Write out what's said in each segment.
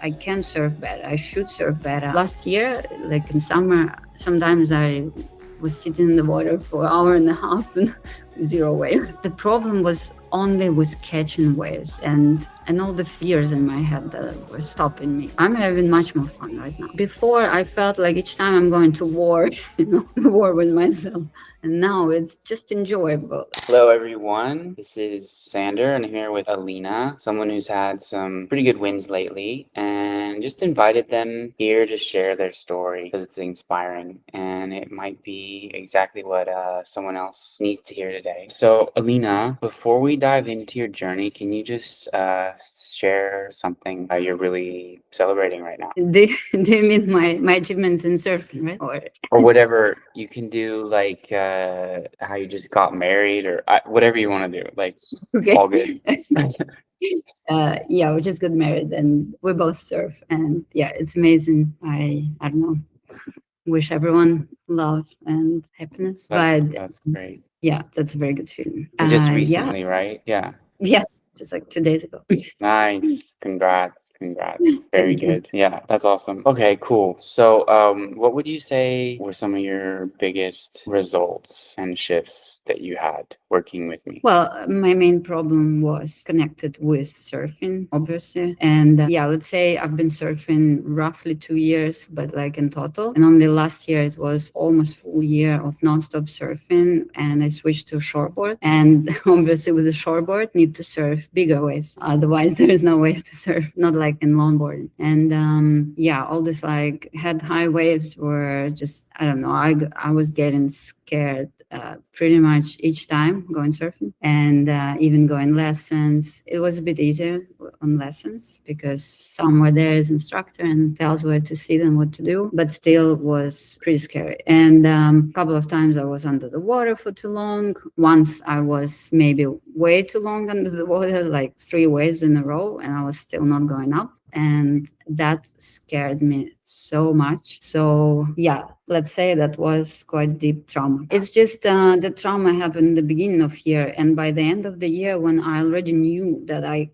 I can surf better. I should surf better. Last year, like in summer, sometimes I was sitting in the water for an hour and a half and zero waves. The problem was only with catching waves and all the fears in my head that were stopping me. I'm having much more fun right now. Before I felt like each time I'm going to war, war with myself. And now it's just enjoyable. Hello, everyone. This is Sander, and I'm here with Alina, someone who's had some pretty good wins lately, and just invited them here to share their story because it's inspiring and it might be exactly what someone else needs to hear today. So, Alina, before we dive into your journey, can you just share something you're really celebrating right now? Do you mean my achievements in surfing, right? Or whatever you can do, like how you just got married, or whatever you want to do, like Okay. all good. Yeah, we just got married and we both surf, and yeah, it's amazing. I don't know. Wish everyone love and happiness, but That's great. yeah, that's a very good feeling. And just Yeah, recently, right? Yeah. yes, just like 2 days ago. Nice. Congrats. Very Thank you. good. Yeah, that's awesome. Okay, cool. So, what would you say were some of your biggest results and shifts that you had working with me? Well, my main problem was connected with surfing, obviously. And yeah, let's say I've been surfing roughly 2 years, but like in total. And only last year it was almost full year of nonstop surfing. And I switched to shortboard. And obviously with a shortboard, need to surf bigger waves. Otherwise, there is no wave to surf, not like in longboarding. And yeah, all this like head high waves were just, I don't know, I was getting scared pretty much each time going surfing, and even going lessons. It was a bit easier on lessons because somewhere there is instructor and tells where to sit and what to do, but still was pretty scary. And a couple of times I was under the water for too long. Once I was maybe way too long under the water, like 3 waves in a row, and I was still not going up. And that scared me so much. So yeah, let's say that was quite deep trauma. It's just the trauma happened in the beginning of year, and by the end of the year, when I already knew that I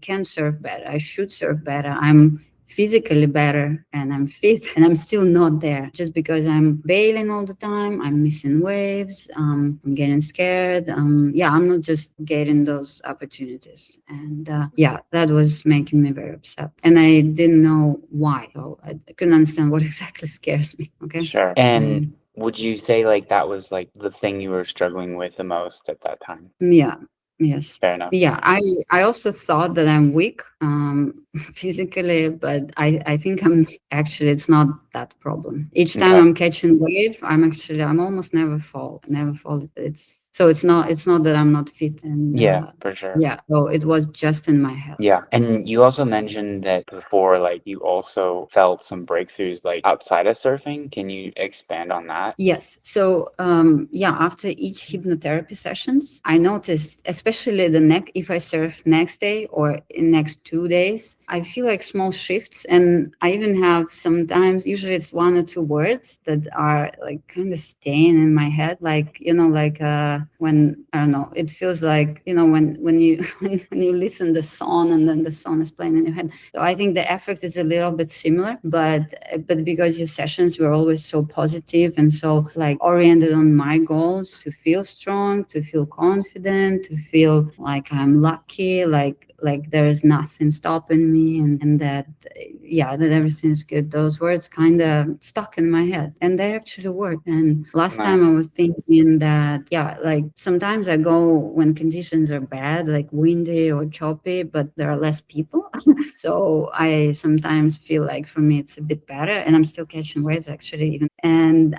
can surf better, I should surf better, I'm physically better and I'm fit, and I'm still not there just because I'm bailing all the time. I'm missing waves. I'm getting scared. Yeah, I'm not just getting those opportunities. And yeah, that was making me very upset. And I didn't know why. So I couldn't understand what exactly scares me. Okay. Sure. And would you say like that was like the thing you were struggling with the most at that time? Yeah. Yes. Fair enough. Yeah, I also thought that I'm weak physically, but I think I'm actually, it's not that problem. Each time Okay. I'm catching wave, I'm almost never fall. It's not that I'm not fit, and Yeah, for sure. yeah, so it was just in my head. Yeah. And you also mentioned that before, like you also felt some breakthroughs like outside of surfing. Can you expand on that? Yes. So, yeah, after each hypnotherapy sessions, I noticed, especially the neck, if I surf next day or in next 2 days, I feel like small shifts. And I even have sometimes, usually it's 1 or 2 words that are like kind of staying in my head. Like, like when, I don't know, it feels like, when you, when you listen the song and then the song is playing in your head. So I think the effect is a little bit similar, but because your sessions were always so positive and so like oriented on my goals, to feel strong, to feel confident, to feel like I'm lucky, like there is nothing stopping me, and that yeah, that everything is good. Those words kind of stuck in my head, and they actually work. And last time I Nice. was thinking that, yeah, like sometimes I go when conditions are bad, like windy or choppy, but there are less people. So I sometimes feel like for me it's a bit better, and I'm still catching waves actually even. And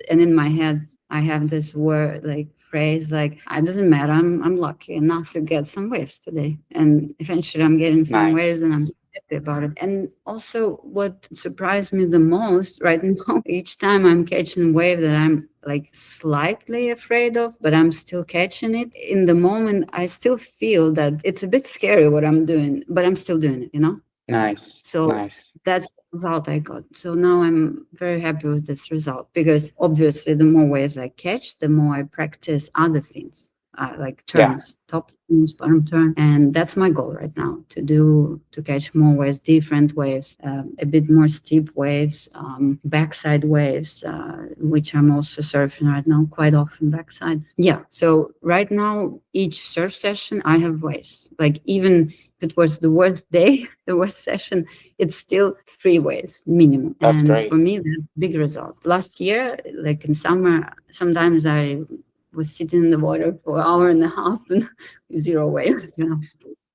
in my head I have this word, like phrase, like it doesn't matter. I'm lucky enough to get some waves today, and eventually I'm getting some Nice. waves, and I'm happy about it. And also, what surprised me the most right now, each time I'm catching a wave that I'm like slightly afraid of, but I'm still catching it. In the moment, I still feel that it's a bit scary what I'm doing, but I'm still doing it. Nice. So Nice. that's the result I got. So now I'm very happy with this result, because obviously the more waves I catch, the more I practice other things. like Yeah, turns, top turns, bottom turn, and that's my goal right now, to catch more waves, different waves, a bit more steep waves, backside waves, which I'm also surfing right now quite often backside. Yeah, so right now each surf session I have waves. Like even if it was the worst day, the worst session, it's still 3 waves minimum. that's And for great. me, that's a big result. Last year, like in summer, sometimes I was sitting in the water for an hour and a half and 0 waves, you know.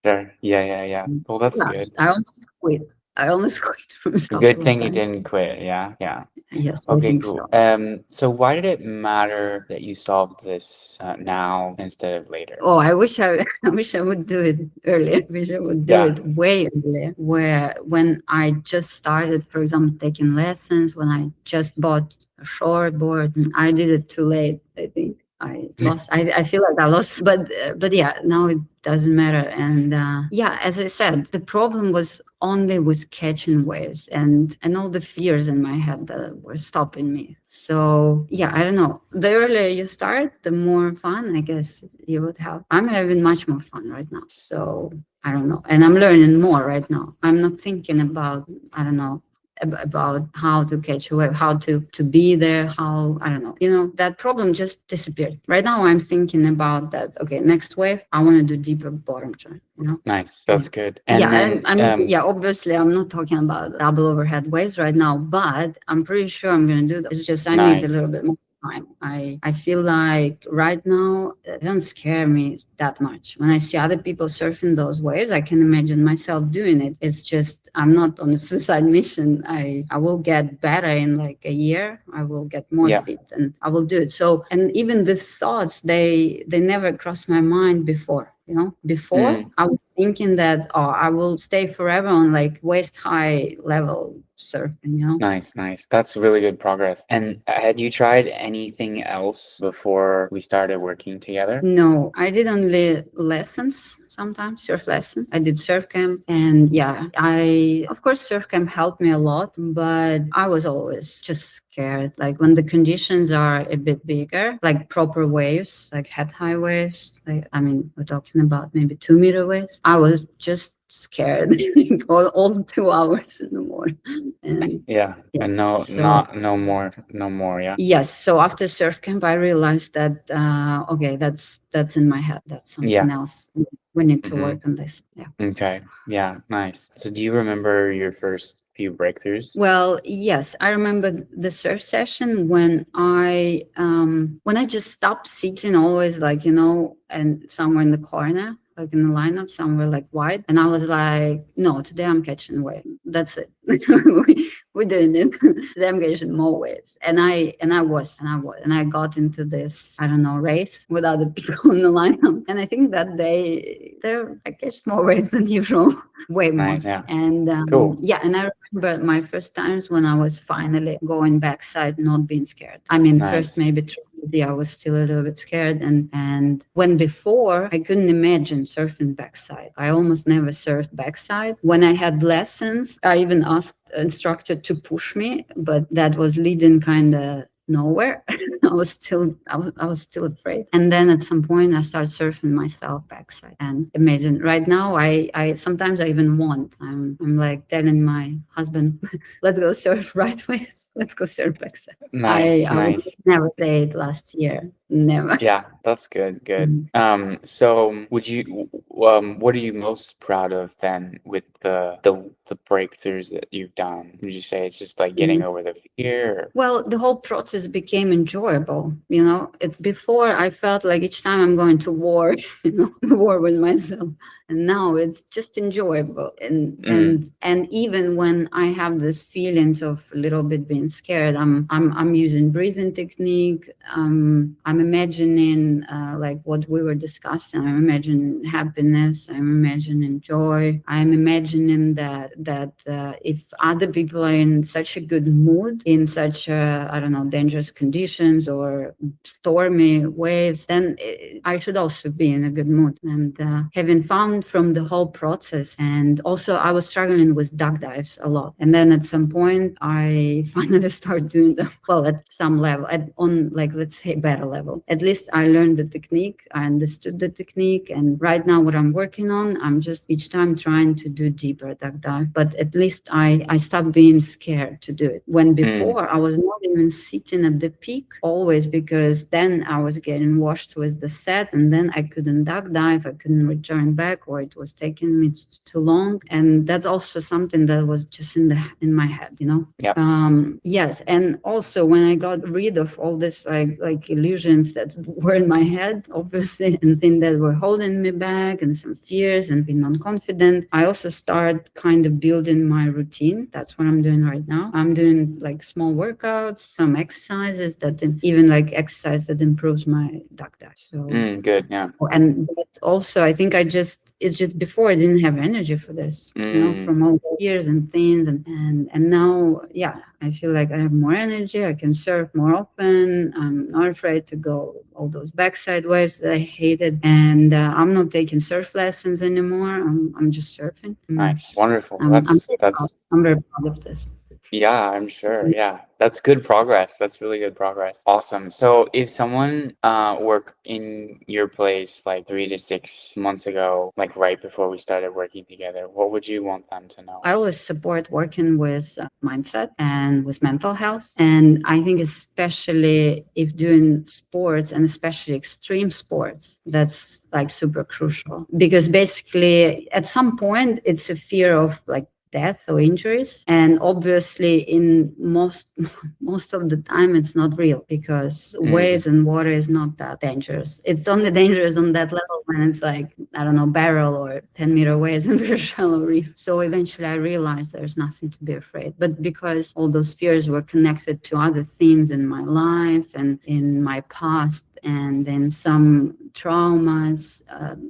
Sure. Yeah, yeah, yeah. Well, that's Yes, good. I almost quit. I almost quit from a Good couple of thing you times. didn't quit. Yeah, yeah. Yes, I Okay, think cool. so. So why did it matter that you solved this now instead of later? Oh, I wish I, I wish I would do it earlier. I wish I would do Yeah. it way earlier. Where when I just started, for example, taking lessons, when I just bought a short board, and I did it too late. I think I lost. I feel like I lost, but yeah, now it doesn't matter. And yeah, as I said, the problem was only with catching waves and all the fears in my head that were stopping me. So yeah, I don't know. The earlier you start, the more fun I guess you would have. I'm having much more fun right now. So I don't know. And I'm learning more right now. I'm not thinking about, I don't know, about how to catch a wave, how to be there, how, I don't know, that problem just disappeared. Right now I'm thinking about that. Okay, next wave, I want to do deeper bottom turn. Nice. Yeah. That's good. Yeah, And then I mean, yeah, obviously I'm not talking about double overhead waves right now, but I'm pretty sure I'm gonna do that. It's just I need a little nice. bit more time. I feel like right now it don't scare me that much. When I see other people surfing those waves, I can imagine myself doing it. It's just I'm not on a suicide mission. I will get better in like a year. I will get more Yeah. fit and I will do it. So and even these thoughts, they never crossed my mind before. Before Mm, I was thinking that, oh, I will stay forever on like waist high level surfing. nice, nice. That's really good progress. And had you tried anything else before we started working together? No, I did only lessons sometimes, surf lessons. I did surf camp and yeah, of course, surf camp helped me a lot, but I was always just scared. Like when the conditions are a bit bigger, like proper waves, like head high waves, like, I mean, we're talking about maybe 2 meter waves. I was just scared all 2 hours in the morning. And Yeah. yeah, And no, so not no more, no more. Yeah. yes. So after surf camp, I realized that okay, that's in my head. That's something Yeah. else. We need to Mm-hmm. work on this. Yeah. Okay. Yeah. Nice. So do you remember your first few breakthroughs? Well, yes, I remember the surf session when I just stopped sitting always like and somewhere in the corner, like in the lineup, somewhere like wide, and I was like, no, today I'm catching a wave. That's it. We're doing it. Today I'm catching more waves, and I got into this I don't know race with other people in the lineup, and I think that I catch more waves than usual, way more. Nice. Yeah. And Cool. yeah, and I remember my first times when I was finally going backside, not being scared. I mean, first Nice. maybe tricky, I was still a little bit scared, and when before I couldn't imagine surfing backside. I almost never surfed backside. When I had lessons, I even asked instructor to push me, but that was leading kind of nowhere. I was still afraid. And then at some point I started surfing myself backside and amazing. Right now I sometimes I even want. I'm like telling my husband, let's go surf right ways. Let's go surf backside. Nice. I would Nice. never say it last year. Never. Yeah, that's good. Good. Mm. So what are you most proud of then with the breakthroughs that you've done? Would you say it's just like getting Mm. over the fear? Or- Well, the whole process became enjoyable. It's before I felt like each time I'm going to war, war with myself, and now it's just enjoyable. And Mm, even when I have these feelings of a little bit being scared, I'm using breathing technique. I'm imagining like what we were discussing. I'm imagining happiness. I'm imagining joy. I'm imagining that if other people are in such a good mood, in such I don't know, dangerous conditions, winds or stormy waves, then I should also be in a good mood. And having found from the whole process, and also I was struggling with duck dives a lot. And then at some point, I finally started doing them, well, at some level, on like, let's say, better level. At least I learned the technique, I understood the technique. And right now what I'm working on, I'm just each time trying to do deeper duck dive. But at least I stopped being scared to do it. When before I was not even sitting at the peak always, because then I was getting washed with the set, and then I couldn't duck dive, I couldn't return back, or it was taking me too long. And that's also something that was just in my head, you know. Yep. Yes, and also when I got rid of all this like illusions that were in my head, obviously, and things that were holding me back, and some fears and being unconfident, I also start kind of building my routine. That's what I'm doing right now. I'm doing like small workouts, some exercises that even like exercise that improves my duck dive. So Good. Yeah. and that also, I think it's just before I didn't have energy for this, you know, from all the years and things. And now, yeah, I feel like I have more energy. I can surf more often. I'm not afraid to go all those backside waves that I hated. And I'm not taking surf lessons anymore. I'm just surfing. Nice. Wonderful. I'm That's I'm very proud of this. Yeah, I'm sure. Yeah, that's good progress. That's really good progress. Awesome. So if someone worked in your place like 3 to 6 months ago, like right before we started working together, what would you want them to know? I always support working with mindset and with mental health. And I think especially if doing sports, and especially extreme sports, that's like super crucial, because basically at some point it's a fear of like death or injuries, and obviously in most of the time it's not real, because waves and water is not that dangerous. It's only dangerous on that level when it's like, I don't know, barrel or 10-meter waves in very shallow reef. So eventually I realized there's nothing to be afraid. But because all those fears were connected to other things in my life and in my past, and then some traumas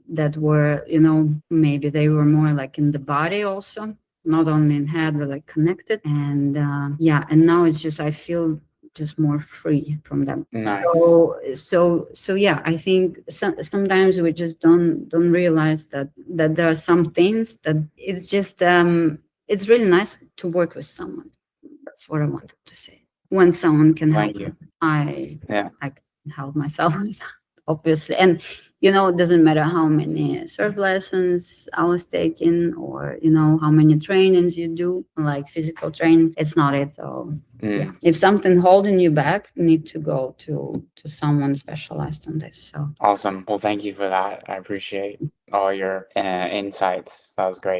that were, you know, maybe they were more like in the body also, not only in head, but like connected. And yeah, and now it's just, I feel just more free from them. Nice. So yeah, I think sometimes we just don't realize that there are some things that it's just it's really nice to work with someone. That's what I wanted to say. When someone can help Thank you. me, Yeah. I can help myself, obviously. And you know, it doesn't matter how many surf lessons I was taking, or you know, how many trainings you do, like physical training. It's not it. So yeah, if something holding you back, you need to go to someone specialized on this. So Awesome. Well, thank you for that. I appreciate all your insights. That was great.